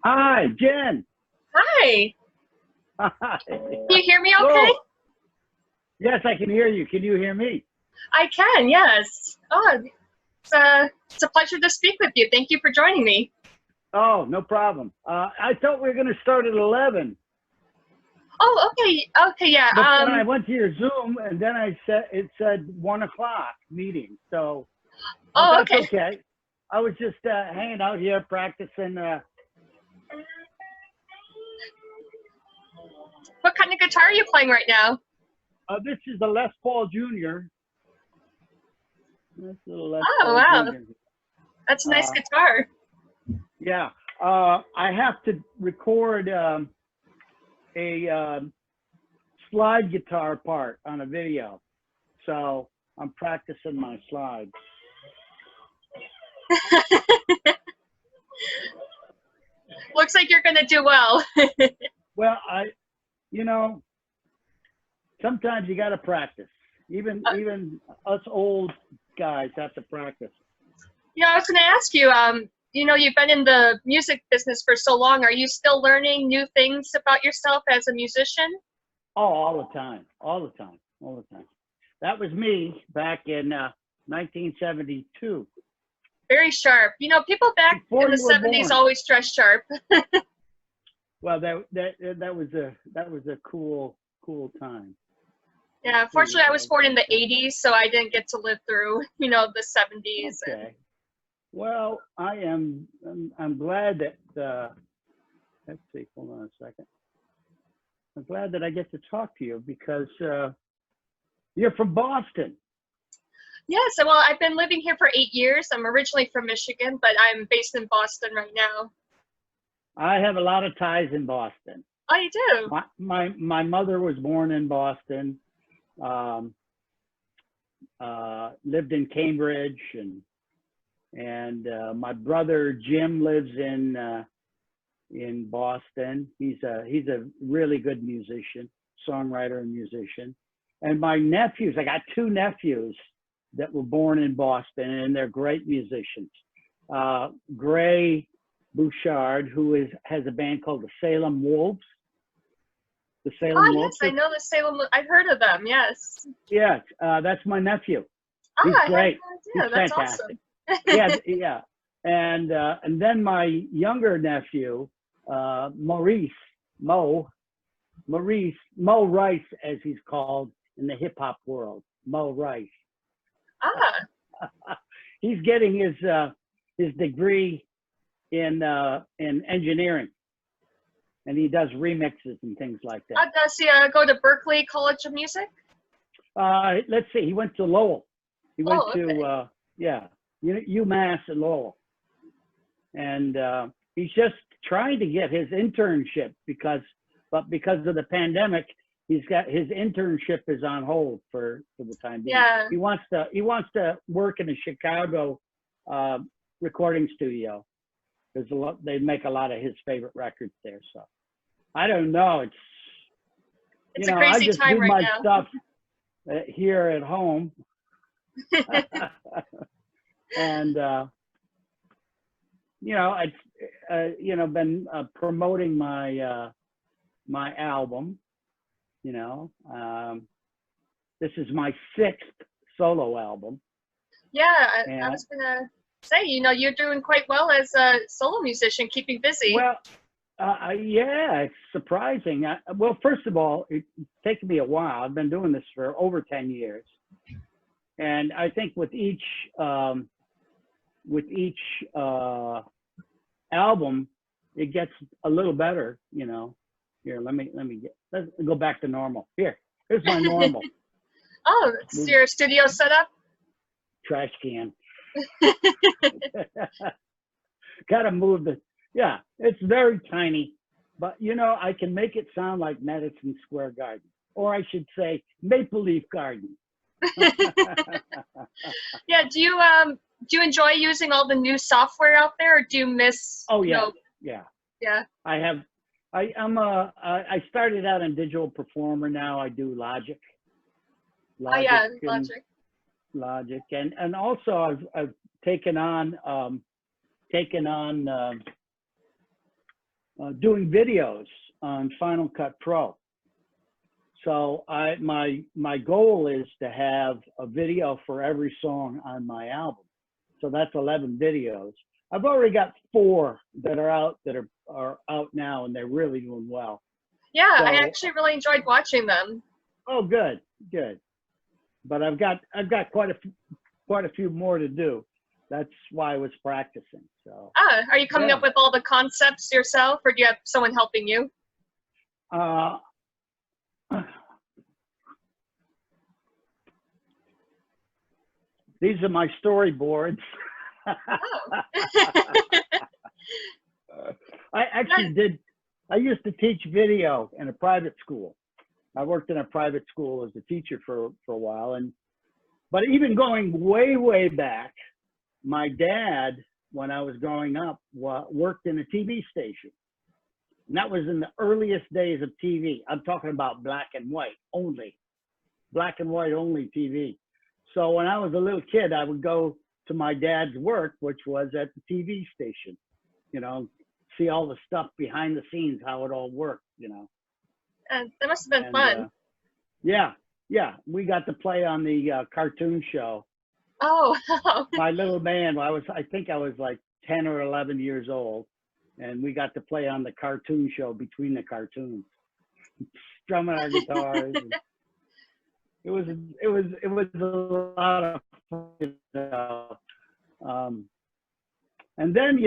Hi, Jen. Hi. Hi. Can you hear me okay? Whoa. Yes, I can hear you. Can you hear me? I can, yes. Oh, it's a pleasure to speak with you. Thank you for joining me. Oh, no problem. I thought we were going to start at 11. Oh, okay. Okay, yeah. But then I went to your Zoom, and then it said 1 o'clock meeting. So Oh, that's okay. okay. I was just hanging out here practicing. What kind of guitar are you playing right now? This is the Les Paul Jr. That's the Les Oh, Paul wow. Jr. That's a nice guitar. Yeah. I have to record a slide guitar part on a video. So I'm practicing my slides. Looks like you're going to do well. Well, sometimes you got to practice. Even us old guys have to practice. Yeah, I was going to ask you, you've been in the music business for so long. Are you still learning new things about yourself as a musician? Oh, all the time. That was me back in 1972. Very sharp. People back Before in the you were 70s born. always dress sharp. Well, that was a cool time. Yeah, unfortunately, I was born in the 80s, so I didn't get to live through, the 70s. Okay. Well, I'm glad that, let's see, hold on a second. I'm glad that I get to talk to you because you're from Boston. Yes, well, I've been living here for 8 years. I'm originally from Michigan, but I'm based in Boston right now. I have a lot of ties in Boston. Oh, you do? My mother was born in Boston, lived in Cambridge, and my brother Jim lives in Boston. He's a really good musician, songwriter and musician. And my nephews, I got 2 nephews that were born in Boston, and they're great musicians. Joe Bouchard, who has a band called the Salem Wolves. The Salem Wolves. Yes, I know the Salem. I've heard of them. Yes. Yes, that's my nephew. He's great. He's That's fantastic. awesome. Yeah. And then my younger nephew, Mo Rice, as he's called in the hip hop world, Mo Rice. He's getting his degree in engineering, and he does remixes and things like that. Does he go to Berklee College of Music? Let's see. He went to Lowell. He went to UMass and Lowell, and he's just trying to get his internship because of the pandemic, he's got his internship is on hold for the time being. Yeah. He wants to work in a Chicago recording studio. They make a lot of his favorite records there. So I don't know. It's a crazy I just time do right my now. stuff here at home. And it's been promoting my my album. This is my 6th solo album. Yeah, I was gonna say, you're doing quite well as a solo musician, keeping busy. Well, yeah, it's surprising. Well, first of all, it's taken me a while. I've been doing this for over 10 years, and I think with each album, it gets a little better. Here, let's go back to normal. Here's my normal. Oh, it's your studio setup? Trash can. Gotta move it's very tiny, but I can make it sound like Madison Square Garden, or I should say Maple Leaf Garden. Yeah, do you enjoy using all the new software out there, or do you miss? Oh yeah, yeah. I started out in Digital Performer. Now I do Logic. Logic, and also I've taken on doing videos on Final Cut Pro. So my goal is to have a video for every song on my album. So that's 11 videos. I've already got 4 that are out now, and they're really doing well. Yeah, So, I actually really enjoyed watching them. Oh, good. But I've got quite a few more to do. That's why I was practicing. So. Are you coming up with all the concepts yourself, or do you have someone helping you? These are my storyboards. I used to teach video in a private school. I worked in a private school as a teacher for a while. But even going way back, my dad, when I was growing up, worked in a TV station. And that was in the earliest days of TV. I'm talking about black and white only TV. So when I was a little kid, I would go to my dad's work, which was at the TV station, see all the stuff behind the scenes, how it all worked, That must have been fun. Yeah. We got to play on the cartoon show. Oh. My little band, I think I was like 10 or 11 years old, and we got to play on the cartoon show between the cartoons, strumming our guitars. It was a lot of fun. And then,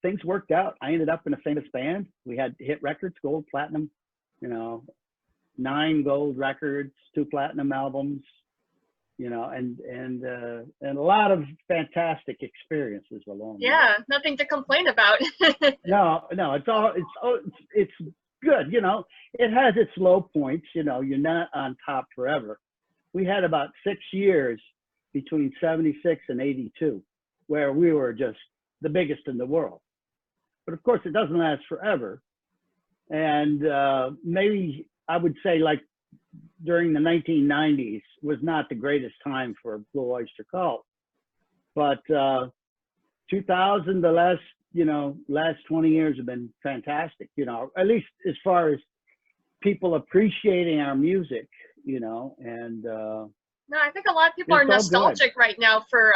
things worked out. I ended up in a famous band. We had hit records, gold, platinum, 9 gold records, 2 platinum albums, and a lot of fantastic experiences along the way. Yeah, nothing to complain about. No, it's good. It has its low points. You're not on top forever. We had about 6 years between 76 and 82 where we were just the biggest in the world. But of course, it doesn't last forever. And maybe I would say, like, during the 1990s was not the greatest time for Blue Öyster Cult. But 2000, the last 20 years have been fantastic, at least as far as people appreciating our music, and no, I think a lot of people are nostalgic right now for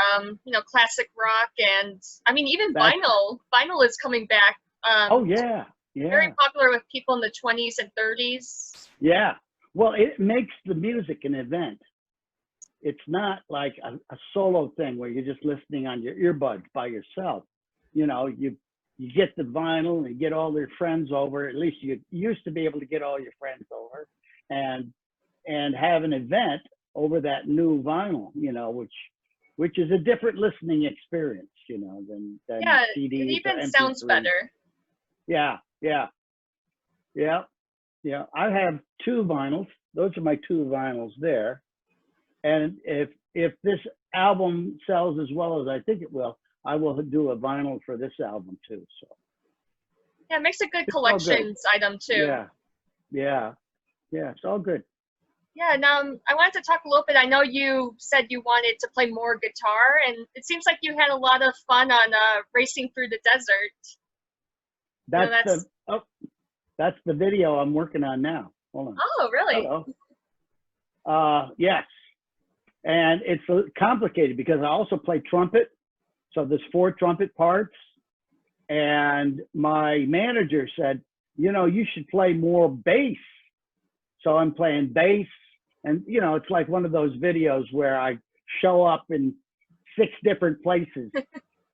classic rock, and I mean even vinyl. Vinyl is coming back. Oh yeah. Very popular with people in the 20s and 30s. Yeah. Well, it makes the music an event. It's not like a solo thing where you're just listening on your earbuds by yourself. You get the vinyl and you get all your friends over. At least you used to be able to get all your friends over and have an event over that new vinyl, which is a different listening experience, than CDs. It even or sounds MP3. better. Yeah. I have 2 vinyls. Those are my 2 vinyls there. And if this album sells as well as I think it will, I will do a vinyl for this album too. So yeah, it makes a good collections item too. Yeah. It's all good. Yeah, now I wanted to talk a little bit. I know you said you wanted to play more guitar, and it seems like you had a lot of fun on racing through the desert. That's the video I'm working on now. Hold on. Oh, really? Hello. Yes. And it's complicated because I also play trumpet. So there's 4 trumpet parts. And my manager said, you should play more bass. So I'm playing bass. And, it's like one of those videos where I show up in 6 different places.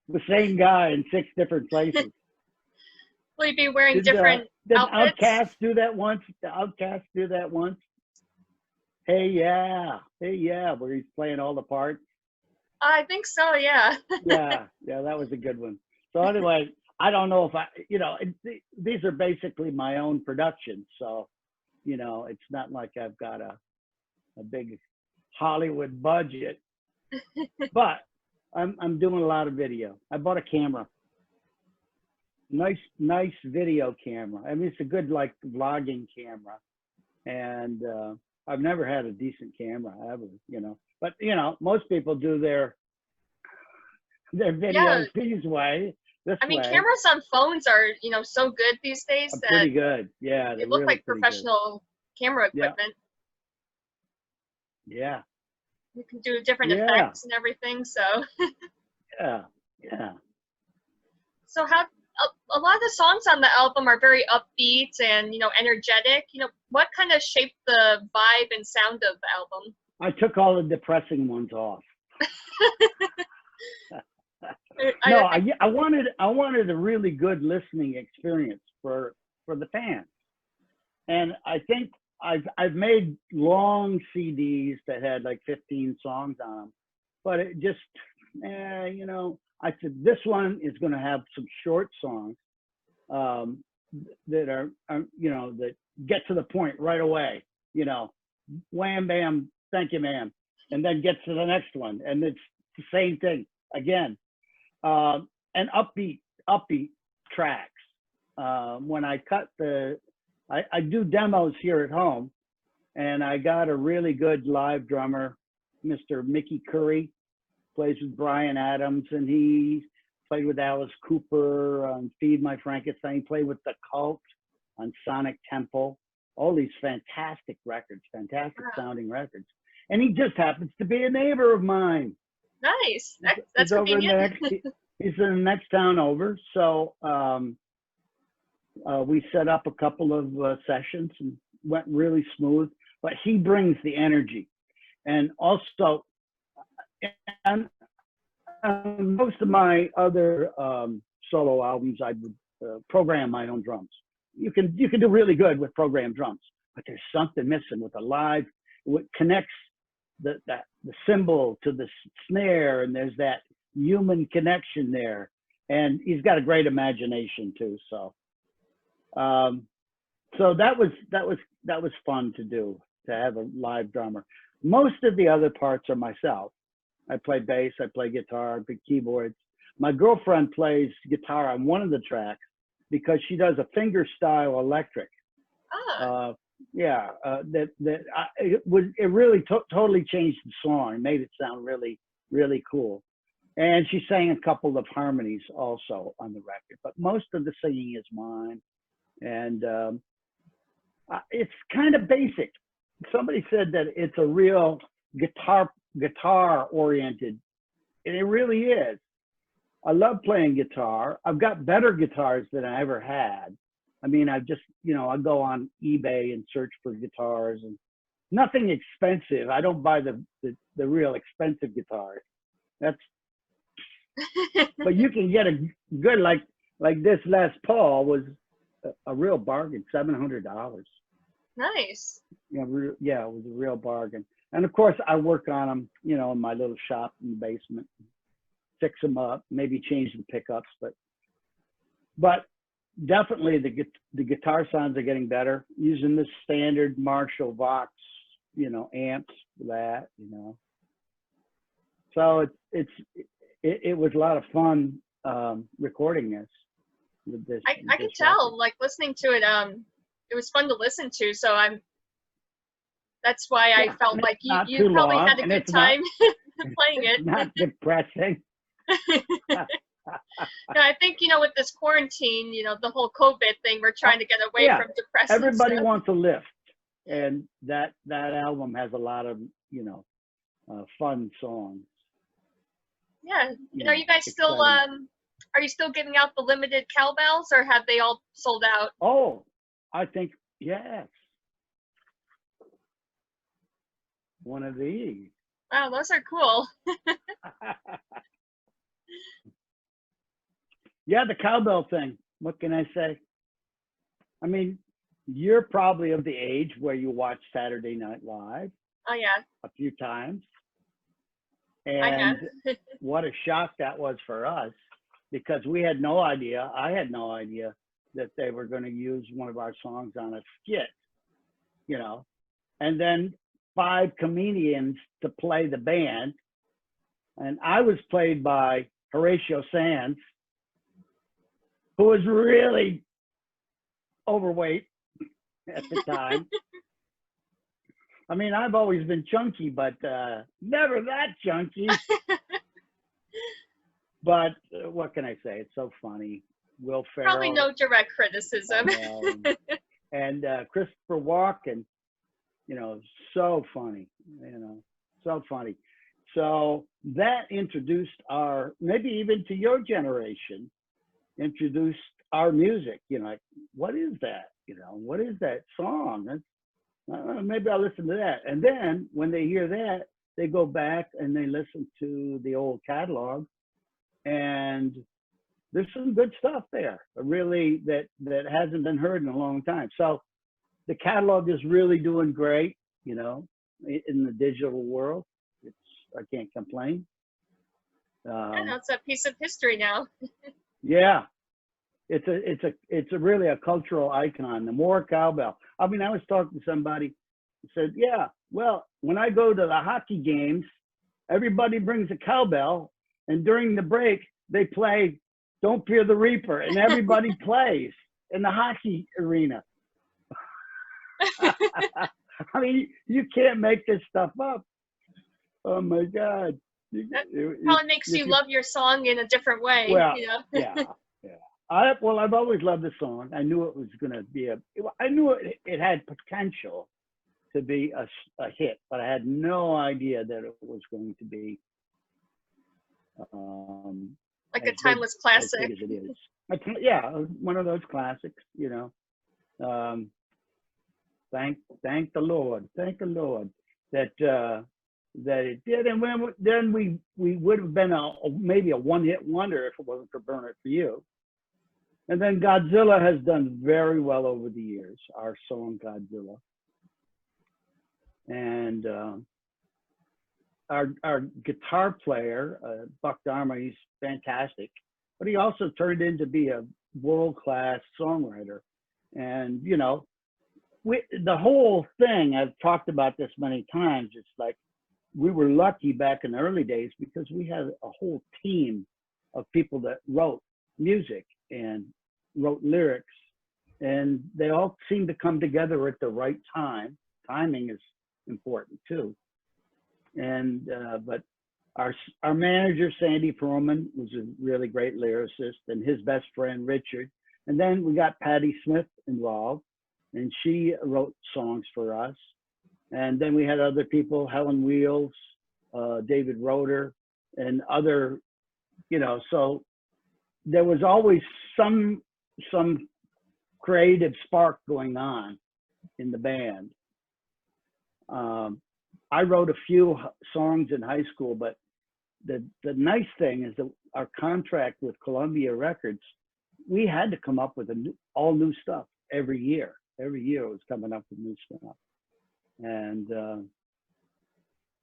The same guy in 6 different places. Will you be wearing different outfits? Did Outkast do that once? The Outkast do that once? Hey yeah, where he's playing all the parts. I think so, yeah. yeah, that was a good one. So anyway, I don't know if these are basically my own productions. So, it's not like I've got a big Hollywood budget, but I'm doing a lot of video. I bought a camera. Nice video camera. I mean, it's a good vlogging camera, and I've never had a decent camera ever, But most people do their videos these way, this I mean, way. cameras on phones are, so good these days Are that pretty good. Yeah, they they're look really like pretty good. professional camera Yeah. equipment. Yeah. You can do different Yeah. effects and everything. So, Yeah. Yeah. so how a lot of the songs on the album are very upbeat and energetic. What kind of shaped the vibe and sound of the album? I took all the depressing ones off. No, I wanted a really good listening experience for the fans, and I think I've made long CDs that had like 15 songs on them, but it just I said this one is going to have some short songs that are that get to the point right away, wham bam, thank you ma'am, and then get to the next one, and it's the same thing again. And upbeat tracks. When I cut I do demos here at home, and I got a really good live drummer, Mr. Mickey Curry, plays with Bryan Adams, and he played with Alice Cooper on Feed My Frankenstein. He played with the Cult on Sonic Temple. All these fantastic records, fantastic sounding records. And he just happens to be a neighbor of mine. Nice. That's convenient. He's in the next town over. So we set up a couple of sessions and went really smooth. But he brings the energy. And also, and most of my other solo albums, I would program my own drums. You can do really good with programmed drums, but there's something missing with the live. What connects the cymbal to the snare, and there's that human connection there. And he's got a great imagination too. So, so that was fun to do, to have a live drummer. Most of the other parts are myself. I play bass, I play guitar, big keyboards. My girlfriend plays guitar on one of the tracks because she does a finger style electric. It really totally changed the song and made it sound really, really cool. And she sang a couple of harmonies also on the record, but most of the singing is mine. And it's kind of basic. Somebody said that it's a real guitar oriented, and it really is. I love playing guitar. I've got better guitars than I ever had. I mean, I just, I go on eBay and search for guitars, and nothing expensive. I don't buy the real expensive guitars. That's, but you can get a good, like this Les Paul was a real bargain, $700. Nice. Yeah, it was a real bargain. And of course, I work on them, in my little shop in the basement, fix them up, maybe change the pickups, but definitely the guitar sounds are getting better using the standard Marshall Vox, amps for that, So it was a lot of fun recording this. With this I can tell, like listening to it, it was fun to listen to. So that's why I felt like you probably had a good time playing it. Not depressing. No, I think, with this quarantine, the whole COVID thing, we're trying to get away from depressing Everybody stuff. wants a lift, and that album has a lot of, fun songs. Yeah. Are you guys still, are you still giving out the limited cowbells, or have they all sold out? Oh, I think, yes. One of these. Wow, those are cool. Yeah, the cowbell thing. What can I say? I mean, you're probably of the age where you watch Saturday Night Live. Oh, yeah. A few times. I have. And what a shock that was for us, because we had no idea. I had no idea that they were going to use one of our songs on a skit, and then 5 comedians to play the band. And I was played by Horatio Sands, who was really overweight at the time. I mean, I've always been chunky, but never that chunky. But what can I say? It's so funny. Will Probably Ferrell, no direct I criticism. know, and Christopher Walken, you know, so funny, you know, so funny. So that introduced maybe even to your generation, introduced our music. You know, like, what is that? You know, what is that song? Maybe I'll listen to that. And then when they hear that, they go back and they listen to the old catalog, and there's some good stuff there, really, that hasn't been heard in a long time. So the catalog is really doing great, you know, in the digital world. I can't complain. And that's a piece of history now. Yeah, it's really a cultural icon. The More Cowbell. I mean, I was talking to somebody who said, yeah, well, when I go to the hockey games, everybody brings a cowbell, and during the break they play "Don't Fear the Reaper," and everybody plays in the hockey arena. I mean, you can't make this stuff up. Oh my God! That probably makes you love your song in a different way. Well, you know? yeah. I've always loved the song. I knew it was going to be I knew it had potential to be a hit, but I had no idea that it was going to be like a timeless classic. As big as it is. Yeah, one of those classics. You know, thank the Lord that that it did. And then we would have been maybe a one-hit wonder if it wasn't for Burn It For You. And then Godzilla has done very well over the years, our song Godzilla. And our guitar player, Buck Dharma, he's fantastic, but he also turned into be a world-class songwriter. And, you know, the whole thing, I've talked about this many times, it's like we were lucky back in the early days because we had a whole team of people that wrote music and wrote lyrics, and they all seemed to come together at the right time. Timing is important too. And but our manager Sandy Perlman was a really great lyricist, and his best friend Richard. And then we got Patti Smith involved, and she wrote songs for us. And then we had other people, Helen Wheels, David Roeder, and other, you know, so there was always some creative spark going on in the band. I wrote a few songs in high school, but the nice thing is that our contract with Columbia Records, we had to come up with all new stuff every year. Every year it was coming up with new stuff. And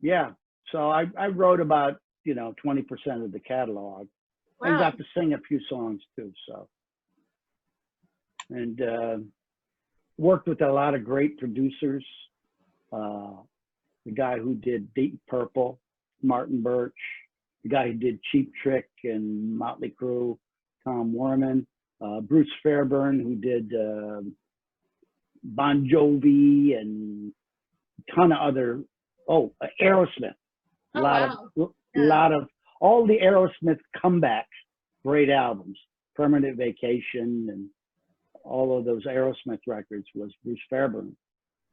yeah, so I wrote about, you know, 20% of the catalog. Wow. And got to sing a few songs too. So, and worked with a lot of great producers. The guy who did Deep Purple, Martin Birch, the guy who did Cheap Trick and Motley Crue, Tom Werman, Bruce Fairburn, who did Bon Jovi and a ton of other, Aerosmith. Oh, lot of all the Aerosmith comebacks, great albums, Permanent Vacation and all of those Aerosmith records was Bruce Fairburn.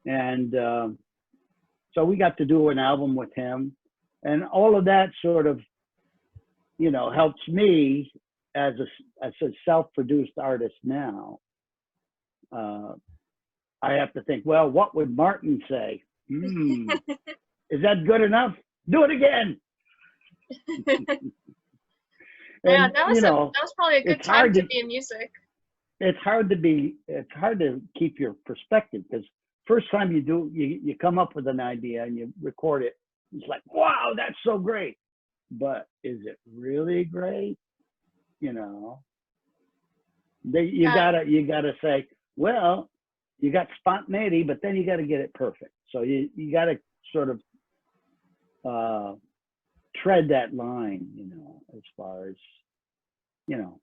And so we got to do an album with him, and all of that sort of, you know, helps me as a self-produced artist now. I have to think, well, what would Martin say? Is that good enough? Do it again. Yeah, And, that was probably a good time to be in music. It's hard to keep your perspective, because first time you come up with an idea and you record it, it's like, wow, that's so great. But is it really great? You know, you gotta say, well, you got spontaneity, but then you got to get it perfect. So you got to sort of tread that line, you know, as far as, you know.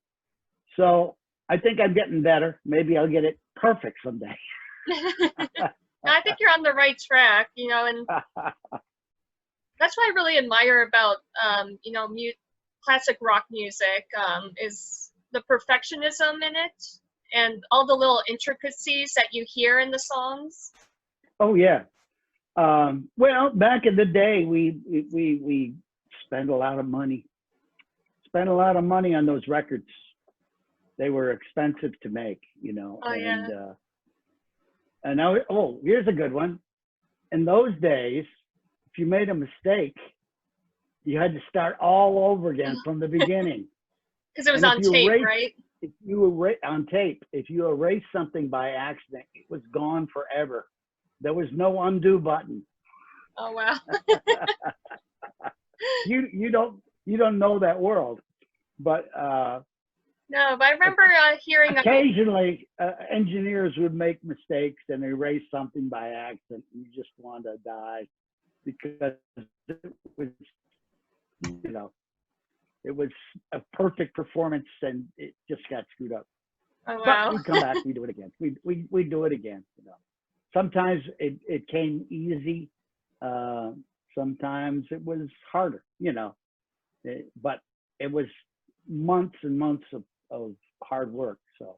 So I think I'm getting better. Maybe I'll get it perfect someday. I think you're on the right track, you know, and that's what I really admire about, you know, classic rock music is the perfectionism in it and all the little intricacies that you hear in the songs. Oh yeah. Well, back in the day, we spent a lot of money. Spent a lot of money on those records. They were expensive to make, you know. Oh, yeah. And now, oh, here's a good one. In those days, if you made a mistake, you had to start all over again from the beginning. Because it was And on if you tape, erased- right? If you on tape, if you erased something by accident, it was gone forever. There was no undo button. Oh, wow. You don't know that world, but No, but I remember hearing occasionally engineers would make mistakes and erase something by accident. And you just want to die because it was, you know, it was a perfect performance and it just got screwed up. oh, wow. But we'd come back, we'd do it again. We'd do it again. You know, sometimes it came easy. Sometimes it was harder. You know, but it was months and months of hard work. So.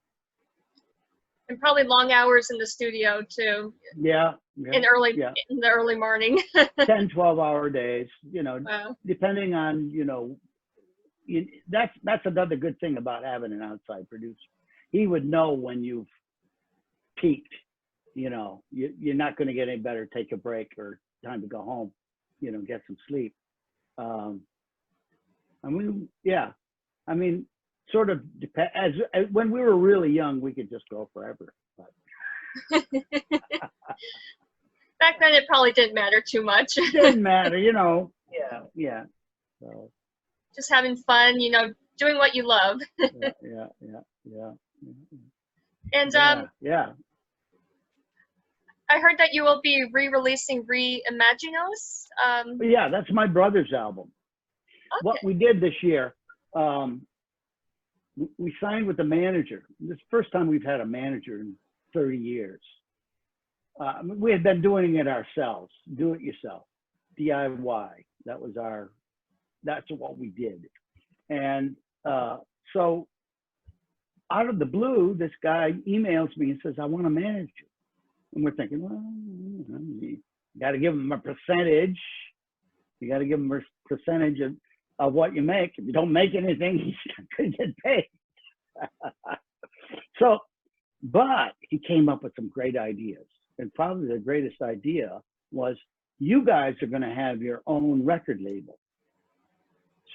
And probably long hours in the studio too. Yeah. In the early morning. 10, 12-hour days. You know, Wow. depending on, you know, that's another good thing about having an outside producer. He would know when you've peaked. You know, you're not going to get any better. Take a break or time to go home. You know, get some sleep. I mean, yeah. I mean, sort of as when we were really young, we could just go forever. But. Back then, it probably didn't matter too much. It didn't matter, you know. Yeah. So. Just having fun, you know, doing what you love. Yeah. And yeah. I heard that you will be re-releasing Reimaginos. Yeah, that's my brother's album. Okay. What we did this year, we signed with the manager. This is the first time we've had a manager in 30 years. We had been doing it ourselves, do it yourself, DIY. That's what we did. And so out of the blue, this guy emails me and says, I want to manage you. And we're thinking, well, you got to give him a percentage. You got to give him a percentage of what you make. If you don't make anything, he's not going to get paid. So, but he came up with some great ideas. And probably the greatest idea was, you guys are going to have your own record label.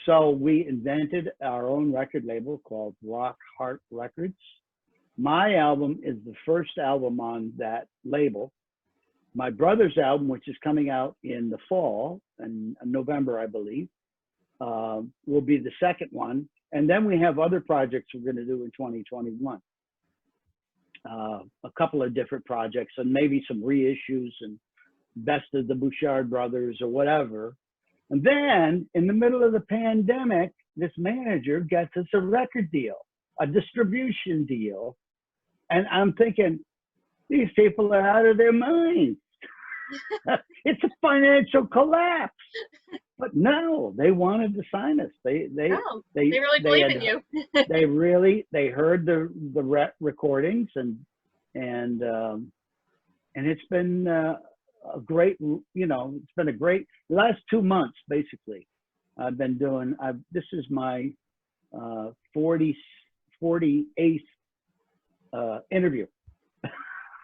So we invented our own record label called Rock Heart Records. My album is the first album on that label. My brother's album, which is coming out in the fall, in November, I believe, will be the second one. And then we have other projects we're going to do in 2021. A couple of different projects and maybe some reissues and best of the Bouchard brothers or whatever. And then in the middle of the pandemic, this manager gets us a record deal, a distribution deal. And I'm thinking, these people are out of their minds. It's a financial collapse. But no, they wanted to sign us. They really believe in you. they heard the recordings and it's been a great, you know, it's been a great, the last 2 months, basically, I've been doing, this is my 48th interview.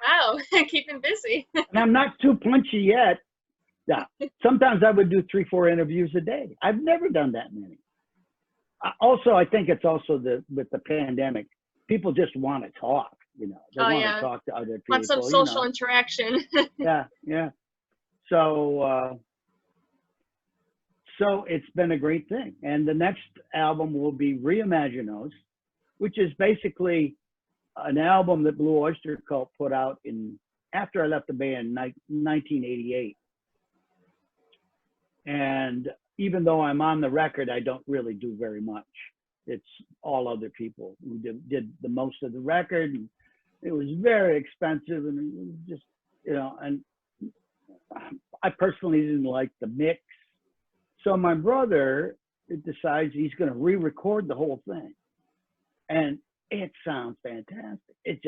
Wow, keeping busy. And I'm not too punchy yet. Yeah, sometimes I would do 3-4 interviews a day. I've never done that many. Also, I think it's also with the pandemic, people just want to talk, you know. They want to talk to other people. Want some social interaction. Yeah. So it's been a great thing. And the next album will be Reimaginos, which is basically an album that Blue Öyster Cult put out after I left the band in 1988. And even though I'm on the record, I don't really do very much. It's all other people who did the most of the record. And it was very expensive, and it was just, you know, and I personally didn't like the mix. So my brother decides he's going to re-record the whole thing, and it sounds fantastic. It's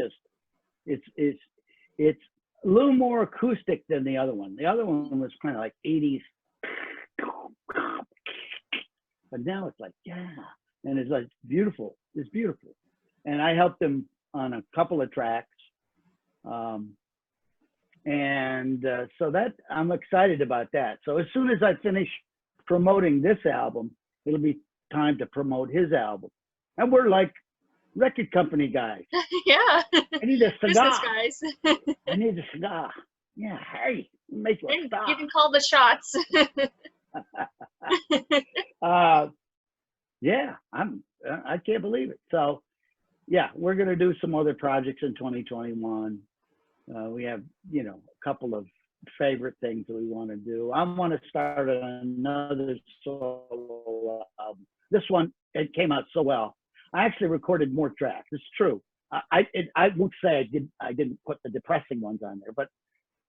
a little more acoustic than the other one. The other one was kind of like 80s, but now it's like, yeah, and it's like beautiful. It's beautiful. And I helped him on a couple of tracks. So that I'm excited about that. So as soon as I finish promoting this album, it'll be time to promote his album. And we're like record company guys. Yeah. I need a cigar. Business guys. I need a cigar. Yeah, hey, make you a cigar. You can call the shots. Yeah, I can't believe it. So yeah, we're gonna do some other projects in 2021. We have, a couple of favorite things that we want to do. I want to start another solo album. This one, it came out so well. I actually recorded more tracks. It's true. I won't say I didn't put the depressing ones on there, but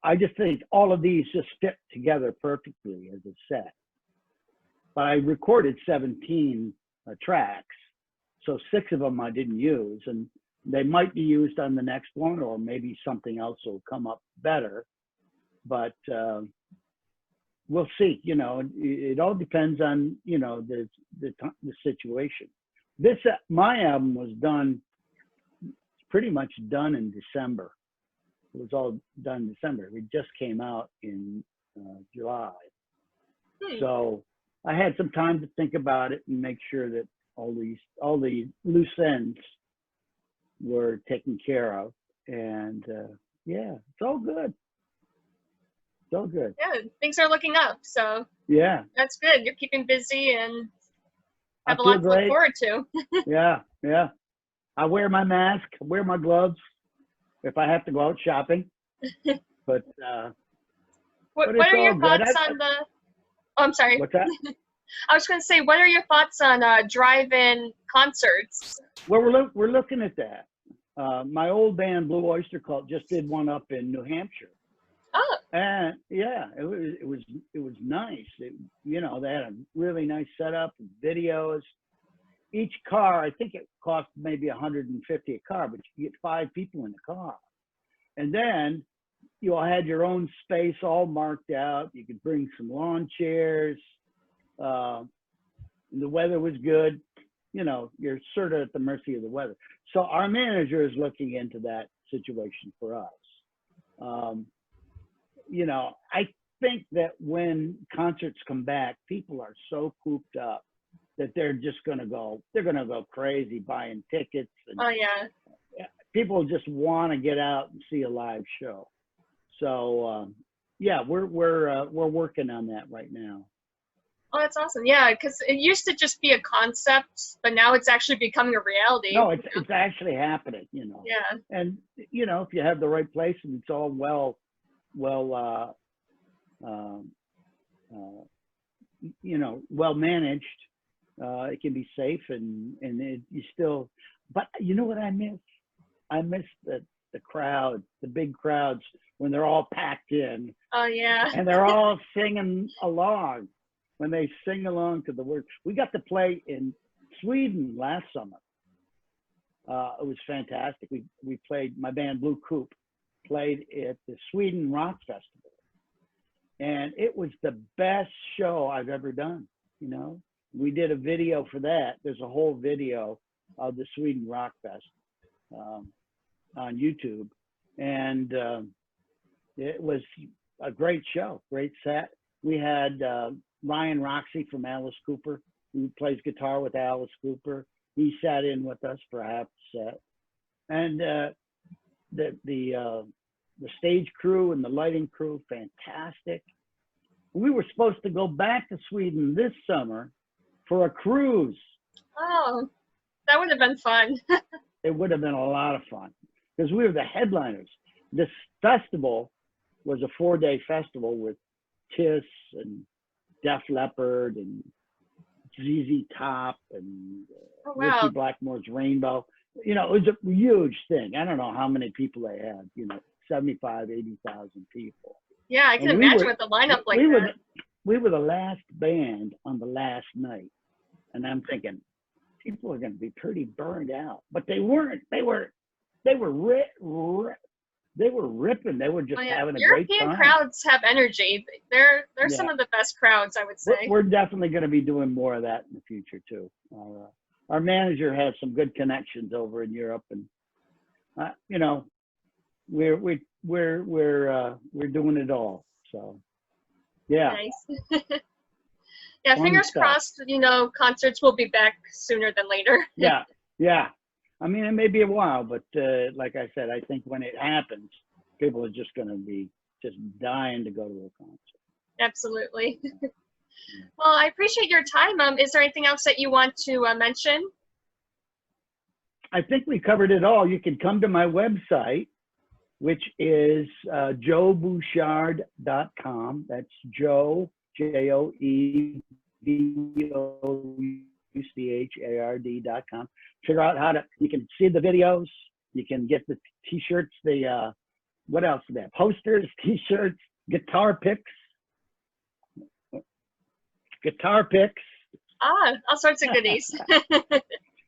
I just think all of these just fit together perfectly as a set. But I recorded 17 tracks, so 6 of them I didn't use, and they might be used on the next one, or maybe something else will come up better. But we'll see. It all depends on the situation. My album was done, pretty much done in December. It was all done in December. It just came out in July. So I had some time to think about it and make sure that all the loose ends were taken care of. And yeah, it's all good. It's all good. Yeah, things are looking up. So yeah, that's good. You're keeping busy and have a lot to look forward to. Yeah. I wear my mask, I wear my gloves if I have to go out shopping. But what are your thoughts on the? Oh, I'm sorry. What's that? I was going to say, what are your thoughts on drive-in concerts? Well, we're looking at that. My old band, Blue Öyster Cult, just did one up in New Hampshire. Oh. And yeah, it was nice. They had a really nice setup, videos. Each car, I think it cost maybe $150 a car, but you get 5 people in the car. And then you all had your own space all marked out. You could bring some lawn chairs. The weather was good. You're sort of at the mercy of the weather. So our manager is looking into that situation for us. I think that when concerts come back, people are so cooped up that they're going to go crazy buying tickets. And oh yeah. People just want to get out and see a live show. So yeah, we're working on that right now. Oh, that's awesome. Yeah, because it used to just be a concept, but now it's actually becoming a reality. No, it's actually happening, Yeah. And, if you have the right place and it's all well managed, it can be safe and you still, but you know what I miss? I miss the crowd, the big crowds when they're all packed in. Oh, yeah. And they're all singing along. When they sing along to the words. We got to play in Sweden last summer. It was fantastic. We played, my band Blue Coop played at the Sweden Rock Festival. And it was the best show I've ever done, We did a video for that. There's a whole video of the Sweden Rock Fest on YouTube. And it was a great show, great set. We had Ryan Roxy from Alice Cooper, who plays guitar with Alice Cooper. He sat in with us for half the set. And the stage crew and the lighting crew, fantastic. We were supposed to go back to Sweden this summer for a cruise. Oh, that would have been fun. It would have been a lot of fun because we were the headliners. This festival was a 4-day festival with Kiss and Def Leppard and ZZ Top and oh, wow. Richie Blackmore's Rainbow. It was a huge thing. I don't know how many people they had, 75, 80,000 people. Yeah, I can imagine with the lineup like that. We were the last band on the last night. And I'm thinking, people are going to be pretty burned out, but they weren't. They were ripping. They were just Oh, yeah. having a great European time. crowds have energy. They're Yeah. some of the best crowds, I would say. We're definitely going to be doing more of that in the future too. Our manager has some good connections over in Europe, and you know, we're doing it all. So yeah. Nice. Yeah, Fun fingers stuff. crossed, you know, concerts will be back sooner than later. Yeah, yeah. I mean, it may be a while, but like I said, I think when it happens, people are just going to be just dying to go to a concert. Absolutely. Well, I appreciate your time. Is there anything else that you want to mention? I think we covered it all. You can come to my website, which is joebouchard.com. That's Joe, JoeBouchard.com. Figure out how to, you can see the videos, you can get the t-shirts, the, what else do they have? Posters, t-shirts, guitar picks. All sorts of goodies.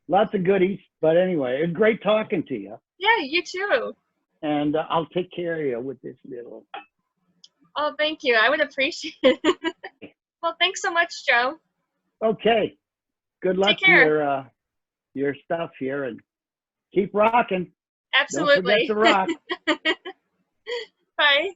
Lots of goodies. But anyway, it's great talking to you. Yeah, you too. And I'll take care of you with this little. Oh, thank you. I would appreciate it. Well, thanks so much, Joe. Okay. Good luck Take care. to your stuff here, and keep rocking. Absolutely. Don't forget to rock. Bye.